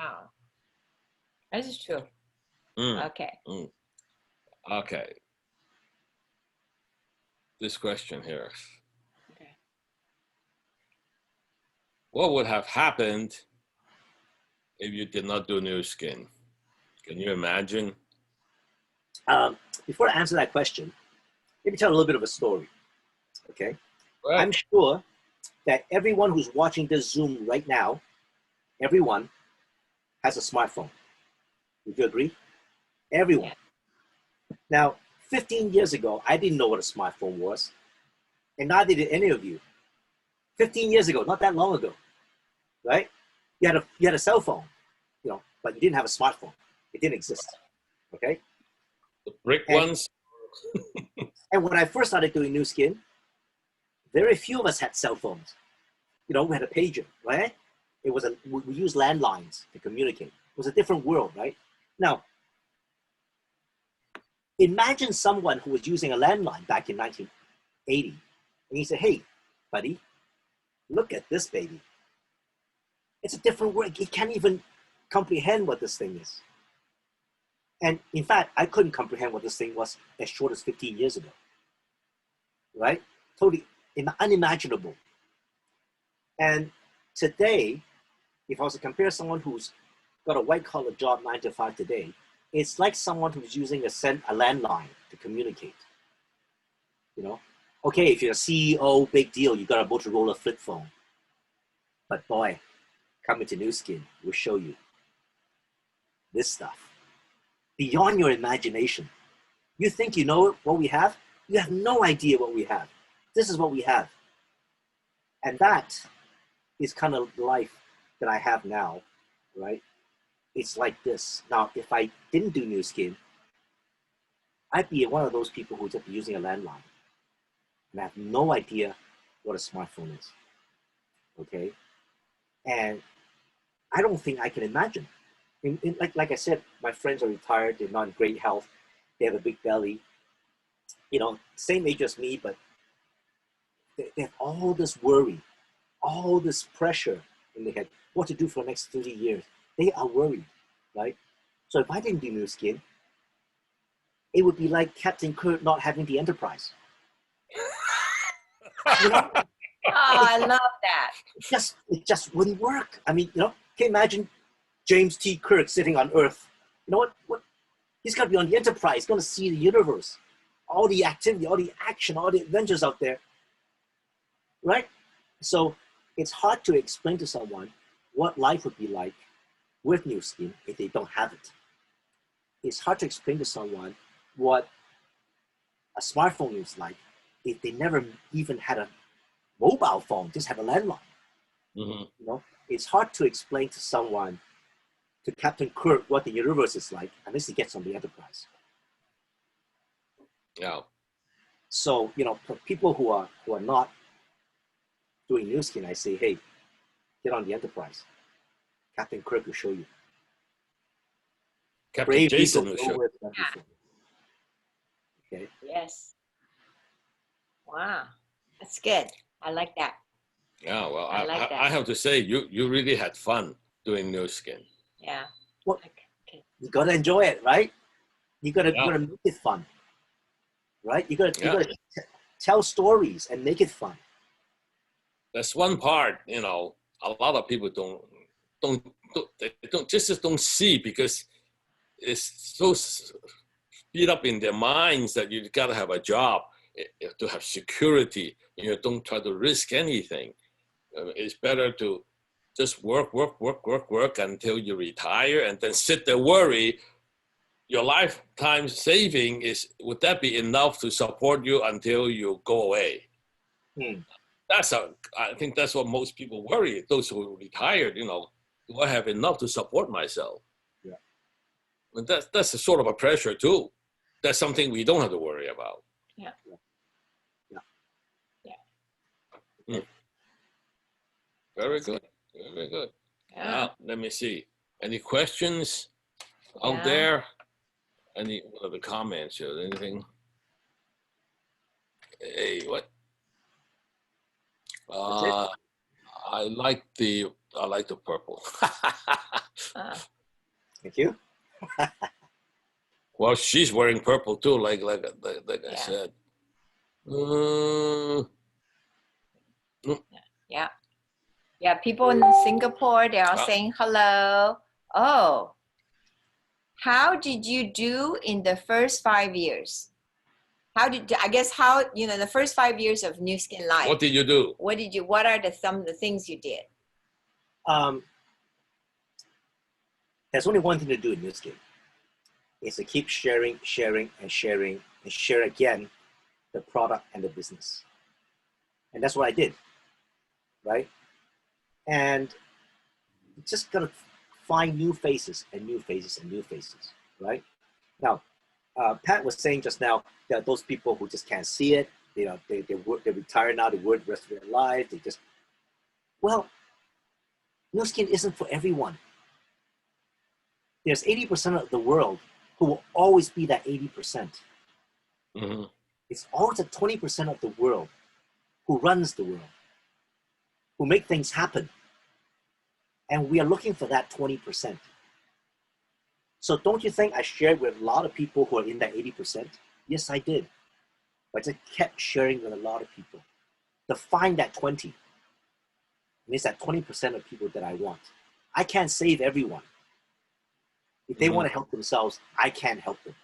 Wow. This is true. Okay. Okay. This question here. Okay. What would have happened if you did not do New Skin? Can you imagine? Before I answer that question, let me tell a little bit of a story, okay? Right. I'm sure that everyone who's watching this Zoom right now, everyone has a smartphone. Would you agree? Everyone. Yeah. Now, 15 years ago, I didn't know what a smartphone was, and neither did any of you. 15 years ago, not that long ago, right? You had a cell phone, but you didn't have a smartphone. It didn't exist, okay? The brick ones. And when I first started doing New Skin, very few of us had cell phones. We had a pager, right? We used landlines to communicate. It was a different world, right? Now, imagine someone who was using a landline back in 1980, and you say, hey, buddy, look at this baby. It's a different world. He can't even comprehend what this thing is. And in fact, I couldn't comprehend what this thing was as short as 15 years ago, right? Totally unimaginable. And today, if I was to compare someone who's got a white-collar job 9 to 5 today, it's like someone who's using a landline to communicate. Okay, if you're a CEO, big deal, you got a Motorola flip phone. But boy, coming to New Skin will show you this stuff beyond your imagination. You think you know what we have? You have no idea what we have. This is what we have. And that is kind of life that I have now, right? It's like this. Now, if I didn't do New Skin, I'd be one of those people who'd just be using a landline. And I have no idea what a smartphone is, okay? And I don't think I can imagine. Like I said, my friends are retired. They're not in great health. They have a big belly. You know, same age as me, but they have all this worry, all this pressure in their head, what to do for the next 30 years. They are worried, right? So if I didn't do New Skin, it would be like Captain Kirk not having the Enterprise. You know? Oh, I love that. It just wouldn't work. I mean, you know, can you imagine James T. Kirk sitting on Earth? You know what? He's got to be on the Enterprise. He's going to see the universe, all the activity, all the action, all the adventures out there, right? So it's hard to explain to someone what life would be like with New Skin if they don't have it. It's hard to explain to someone what a smartphone is like if they never even had a mobile phone, just have a landline. Mm-hmm. You know, it's hard to explain to someone, to Captain Kirk, what the universe is like unless he gets on the Enterprise. Yeah. So, you know, for people who are not doing New Skin, I say, hey, get on the Enterprise. Captain Kirk will show you. Captain Brave Jason people will know show. where it's done before. Okay. Yes. Wow. That's good. I like that. Yeah, well, I like that. I have to say, you really had fun doing New Skin. Yeah. Well, Okay. you gotta enjoy it, right? You gotta Yeah. make it fun, right? You gotta Yeah. tell stories and make it fun. That's one part, you know, a lot of people they don't see because it's so speed up in their minds that you gotta have a job to have security. You know, don't try to risk anything. It's better to just work until you retire and then sit there worry. Your lifetime saving would that be enough to support you until you go away? Hmm. I think that's what most people worry. Those who are retired, you know, do I have enough to support myself? Yeah. And that's a sort of a pressure too. That's something we don't have to worry about. Yeah. Yeah. Hmm. Very good. Very good. Yeah. Let me see. Any questions out Yeah. there? Any other comments or anything? Hey, what? That's it. I like the purple. Thank you. Well, she's wearing purple too, like I Yeah. said. Yeah. Yeah. People in Singapore, they're all saying hello. Oh, how did you do in the first 5 years? The first 5 years of New Skin life? What did you do? What are some of the things you did? There's only one thing to do in New Skin. Is to keep sharing, and share again the product and the business. And that's what I did, right? And you just gotta find new faces and new faces and new faces, right? Now, Pat was saying just now that those people who just can't see it, you know, they're retired now, they work the rest of their life, well, New Skin isn't for everyone. There's 80% of the world who will always be that 80%. Mm-hmm. It's always the 20% of the world who runs the world, who make things happen. And we are looking for that 20%. So don't you think I shared with a lot of people who are in that 80%? Yes, I did. But I just kept sharing with a lot of people to find that 20. And it's that 20% of people that I want. I can't save everyone. If they want to help themselves, I can't help them.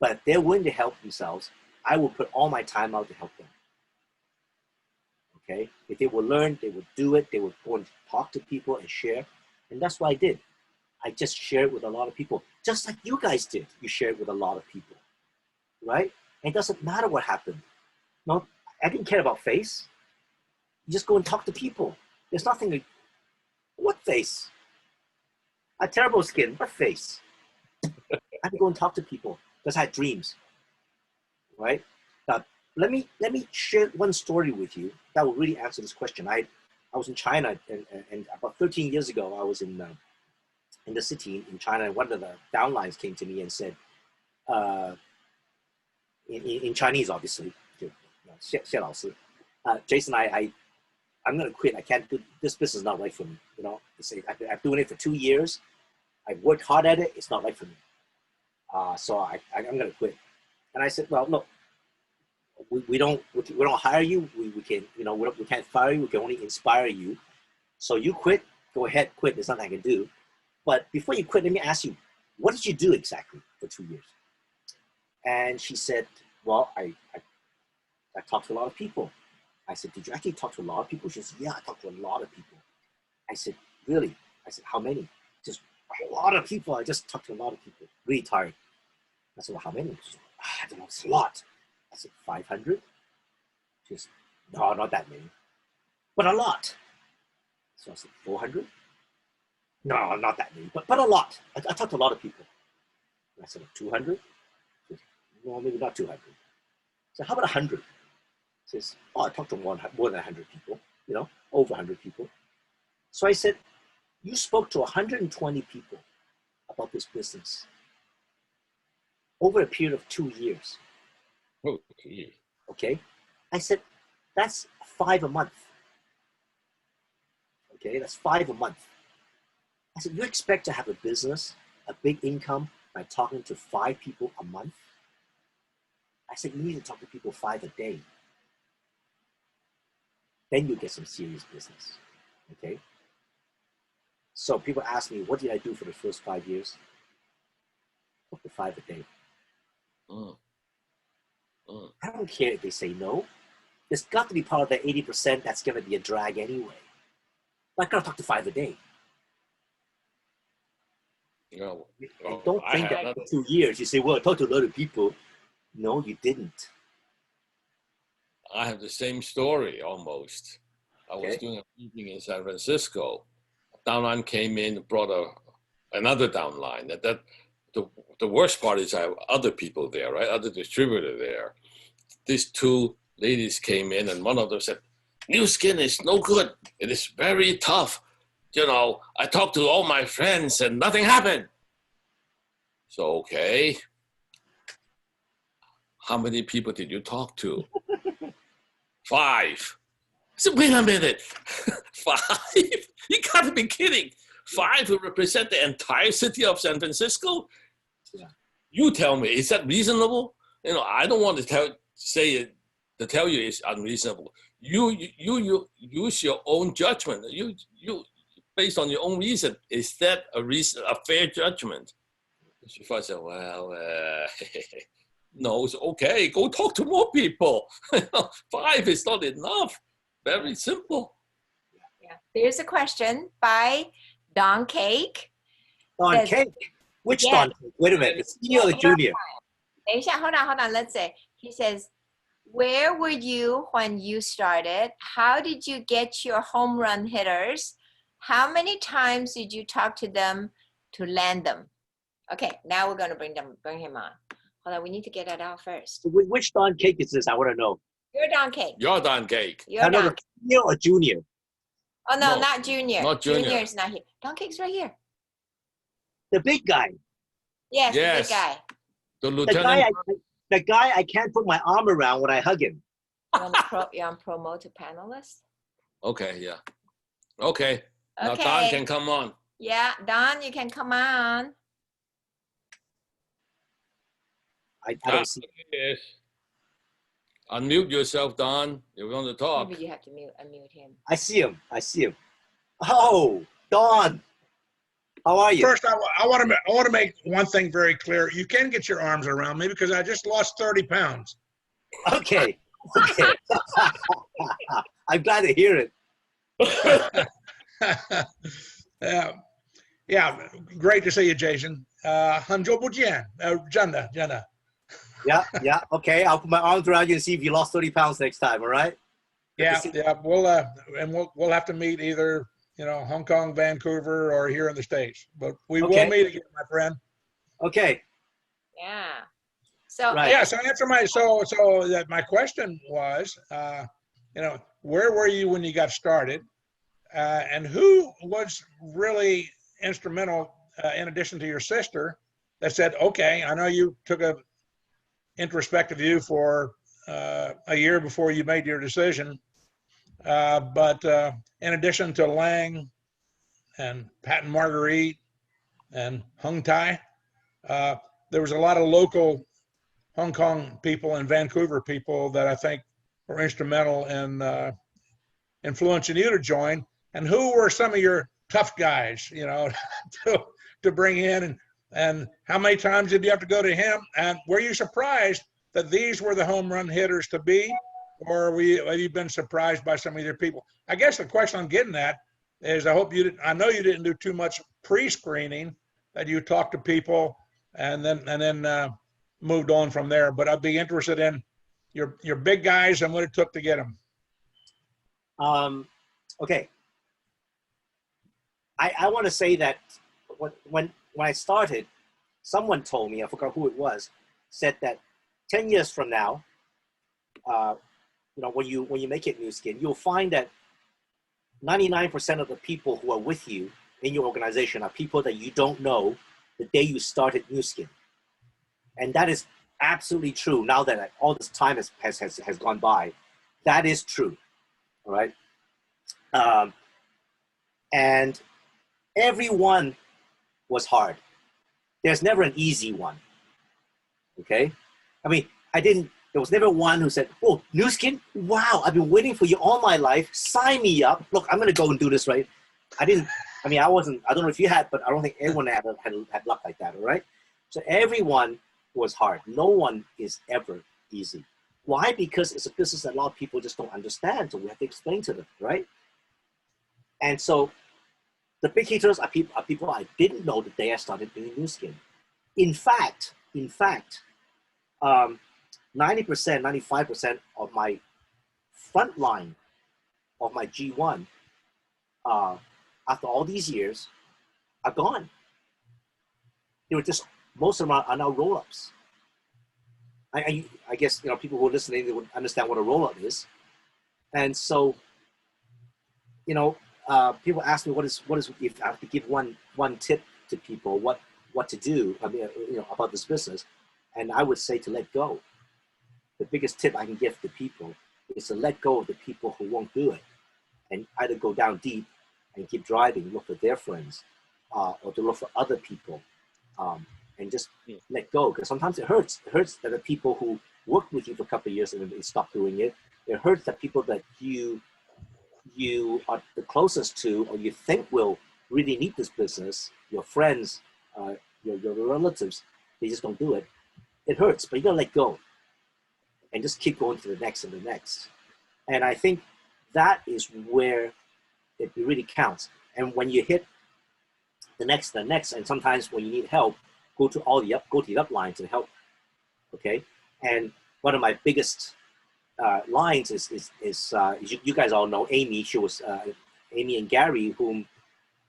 But if they're willing to help themselves, I will put all my time out to help them. Okay? If they will learn, they will do it. They will go and talk to people and share. And that's what I did. I just shared with a lot of people, just like you guys did. You shared with a lot of people, right? And it doesn't matter what happened. No, I didn't care about face. You just go and talk to people. There's nothing. What face? A terrible skin. What face? I had to go and talk to people because I had dreams, right? Now, let me share one story with you that will really answer this question. I was in China, and about 13 years ago, I was in the city in China, and one of the downlines came to me and said, in Chinese, obviously, 谢老师, Jason, I'm going to quit. I can't do this business is not right for me. You know, I've been doing it for 2 years. I've worked hard at it. It's not right for me. So I'm going to quit. And I said, well, look, we don't hire you. We can, you know, we can't fire you. We can only inspire you. So you quit. Go ahead, quit. There's nothing I can do. But before you quit, let me ask you, what did you do exactly for 2 years? And she said, well, I talked to a lot of people. I said, did you actually talk to a lot of people? She said, yeah, I talked to a lot of people. I said, really? I said, how many? Just a lot of people. I just talked to a lot of people. Really tired. I said, well, how many? She said, I don't know, it's a lot. I said, 500? She said, no, not that many. But a lot. So I said, 400? No, not that many, but a lot. I talked to a lot of people. And I said, 200? She said, no, maybe not 200. So how about 100? Says, oh, I talked to more than 100 people, you know, over 100 people. So I said, you spoke to 120 people about this business over a period of 2 years. Okay. Okay. I said, that's 5 a month. Okay, that's 5 a month. I said, you expect to have a business, a big income by talking to 5 people a month? I said, you need to talk to people 5 a day. Then you get some serious business, okay? So people ask me, what did I do for the first 5 years? Talk to 5 a day. I don't care if they say no. There's got to be part of that 80% that's gonna be a drag anyway. But I gotta talk to 5 a day. No, I don't think that another... for 2 years, you say, well, I talked to a lot of people. No, you didn't. I have the same story almost. I was doing a meeting in San Francisco. Downline came in and brought another downline. The worst part is I have other people there, right? Other distributor there. These 2 ladies came in and one of them said, New Skin is no good. It is very tough. You know, I talked to all my friends and nothing happened. So, okay. How many people did you talk to? 5. I said, wait a minute. 5? You gotta be kidding. 5 will represent the entire city of San Francisco? Yeah. You tell me, is that reasonable? You know, I don't want to tell you it's unreasonable. You use your own judgment. You based on your own reason. Is that a fair judgment? She said, well, no, it's okay. Go talk to more people. 5 is not enough. Very simple. Yeah. There's a question by Don Cake. Don Cake? Which Yeah. Don Cake? Wait a minute. The senior or the junior? Hold on. Let's say. He says, where were you when you started? How did you get your home run hitters? How many times did you talk to them to land them? Okay, now we're going to bring him on. Hold on, we need to get that out first. Which Don Cake is this? I want to know. You're Don Cake. You're Don Cake. You're Don. Senior or junior? Oh, no, not junior. Not junior. Junior is not here. Don Cake's right here. The big guy. Yes, the big guy. The lieutenant. The guy I can't put my arm around when I hug him. You're on promoted panelist? Okay, yeah. Okay. Now Don can come on. Yeah, Don, you can come on. I don't see. Yes. Unmute yourself, Don. You want to talk. Maybe you have to unmute him. I see him. Oh, Don. How are you? First, I want to make one thing very clear. You can get your arms around me because I just lost 30 pounds. Okay. I'm glad to hear it. Yeah, great to see you, Jason. 很久不见，真的。Yeah. Okay, I'll put my arms around you and see if you lost 30 pounds next time. All right? Yeah. We'll have to meet either, Hong Kong, Vancouver, or here in the States. But we will meet again, my friend. Okay. Yeah. So right. Yeah. So answer my question was, where were you when you got started? and who was really instrumental, in addition to your sister, that said, okay, I know you took a introspective view for a year before you made your decision, but in addition to Lang and Pat and Marguerite and Hung Tai, there was a lot of local Hong Kong people and Vancouver people that I think were instrumental in influencing you to join. And who were some of your tough guys, you know, to bring in, and how many times did you have to go to him? And were you surprised that these were the home run hitters to be, or have you been surprised by some of your people? I guess the question I'm getting at is, I know you didn't do too much pre-screening, that you talked to people and then moved on from there. But I'd be interested in your big guys and what it took to get them. Okay. I want to say that when I started, someone told me, I forgot who it was, said that 10 years from now, you know, when you make it New Skin, you'll find that 99% of the people who are with you in your organization are people that you don't know the day you started New Skin. And that is absolutely true now that all this time has gone by. That is true, all right? And everyone was hard. There's never an easy one, okay? I mean, there was never one who said, oh, New Skin, wow, I've been waiting for you all my life. Sign me up. Look, I'm gonna go and do this, right? I don't know if you had, but I don't think everyone had luck like that, all right? So everyone was hard. No one is ever easy. Why? Because it's a business that a lot of people just don't understand, so we have to explain to them, right? And so the big hitters are people I didn't know the day I started doing New Skin. In fact, 90%, 95% of my front line of my G1, after all these years, are gone. They were just, most of them are now roll-ups. I guess, you know, people who are listening, they would understand what a roll-up is. And so, you know, people ask me what is if I have to give one tip to people, what to do, I mean, you know, about this business, and I would say to let go. The biggest tip I can give to people is to let go of the people who won't do it, and either go down deep and keep driving, look for their friends, or to look for other people, and just let go. Because sometimes it hurts. It hurts that the people who worked with you for a couple of years and they stop doing it. It hurts that people that you are the closest to, or you think will really need this business, your friends, your relatives, they just don't do it. It hurts, but you gotta let go and just keep going to the next and the next. And I think that is where it really counts. And when you hit the next, and sometimes when you need help, go to the uplines and help. Okay. And one of my biggest lines is you guys all know Amy. She was Amy and Gary, whom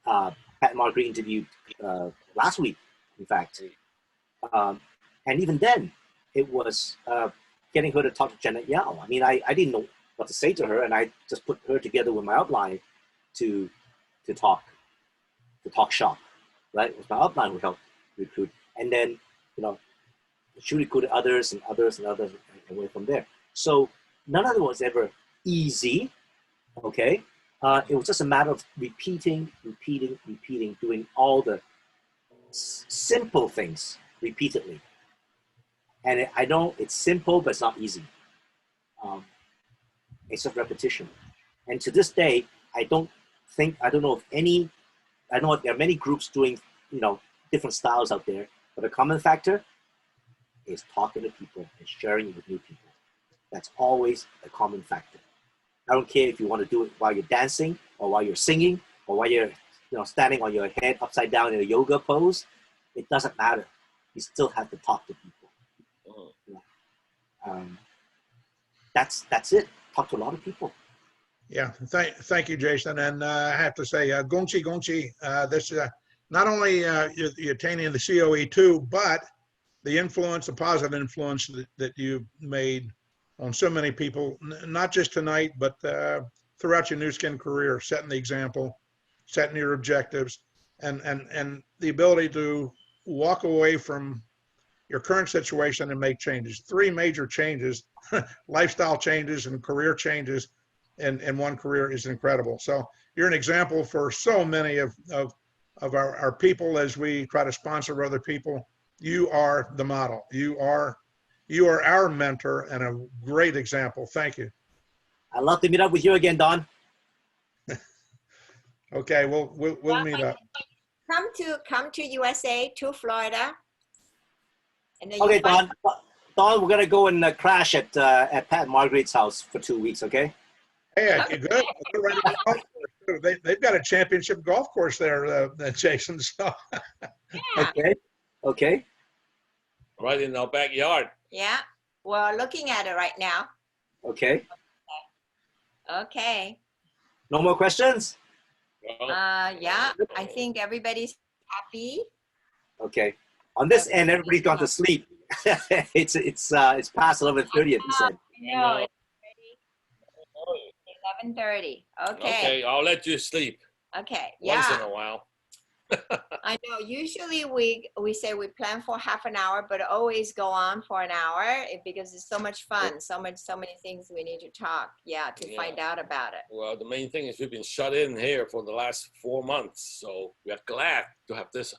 Pat and Marguerite interviewed last week, in fact. And even then, it was getting her to talk to Janet Yao. I mean, I didn't know what to say to her, and I just put her together with my outline to talk shop, right? With my outline, we helped recruit, and then, you know, she recruited others and went from there. So none of it was ever easy, okay? It was just a matter of repeating, doing all the simple things repeatedly. And I know it's simple, but it's not easy. It's just repetition. And to this day, I don't know if there are many groups doing, you know, different styles out there, but a common factor is talking to people and sharing it with new people. That's always a common factor. I don't care if you want to do it while you're dancing, or while you're singing, or while you're, you know, standing on your head upside down in a yoga pose. It doesn't matter. You still have to talk to people. That's it. Talk to a lot of people. Yeah, thank you, Jason. And I have to say, Gongchi, this not only you attaining the COE too, but the influence, the positive influence that you made on so many people, not just tonight, but throughout your new skin career, setting the example, setting your objectives, and the ability to walk away from your current situation and make changes. 3 major changes, lifestyle changes and career changes in one career is incredible. So you're an example for so many of our people as we try to sponsor other people. You are the model. You are our mentor and a great example. Thank you. I'd love to meet up with you again, Don. Okay, we'll meet up. Come to USA, to Florida. And then you Okay, find- Don, we're gonna go and crash at Pat and Marguerite's house for 2 weeks. Okay. Hey, good. They've got a championship golf course there, Jason. So. Okay. Okay. Right in our backyard. Yeah, we're looking at it right now. Okay. Okay. No more questions? Well, Yeah, I think everybody's happy. Okay. On this end, everybody's gone to sleep. it's past 11:30. You said. No, it's 11:30. Okay. okay, I'll let you sleep Okay. once in Yeah, a while. I know. Usually we say we plan for half an hour, but always go on for an hour because it's so much fun. So many things we need to talk. Yeah, to find out about it. Well, the main thing is we've been shut in here for the last 4 months, so we are glad to have this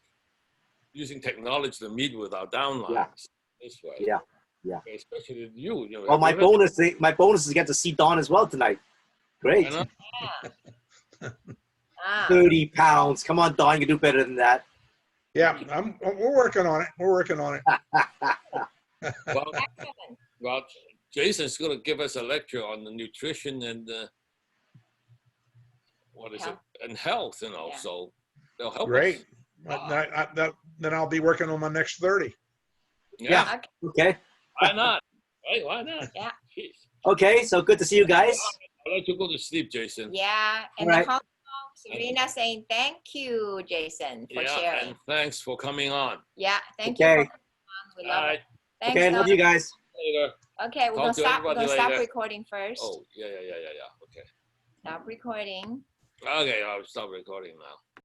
using technology to meet with our downlines this way. Yeah. Yeah. Especially you. You know, Well, my bonus is to get to see Don as well tonight. Great. I know. Yeah. Ah, 30 pounds. Come on, Don, you can do better than that. Yeah, we're working on it. We're working on it. Well, well, Jason's going to give us a lecture on the nutrition and what is Health. it? And health, you know. Yeah. So they'll help Great. us. Then I'll be working on my next 30. Yeah. okay. Okay. Why not? Right? Why not? Yeah. Jeez. Okay. So good to see you guys. I'll let you go to sleep, Jason. Yeah, and All the right. Hong Kong, Serena saying thank you, Jason, for sharing. And thanks for coming on. Yeah, thank you. Okay. For coming on. We love All it. right. Thanks, Okay. Love Don. you guys. Later. Okay, we're Talk gonna to stop. We're everybody gonna stop later. recording first. Oh, yeah. Okay. Stop recording. Okay, I'll stop recording now.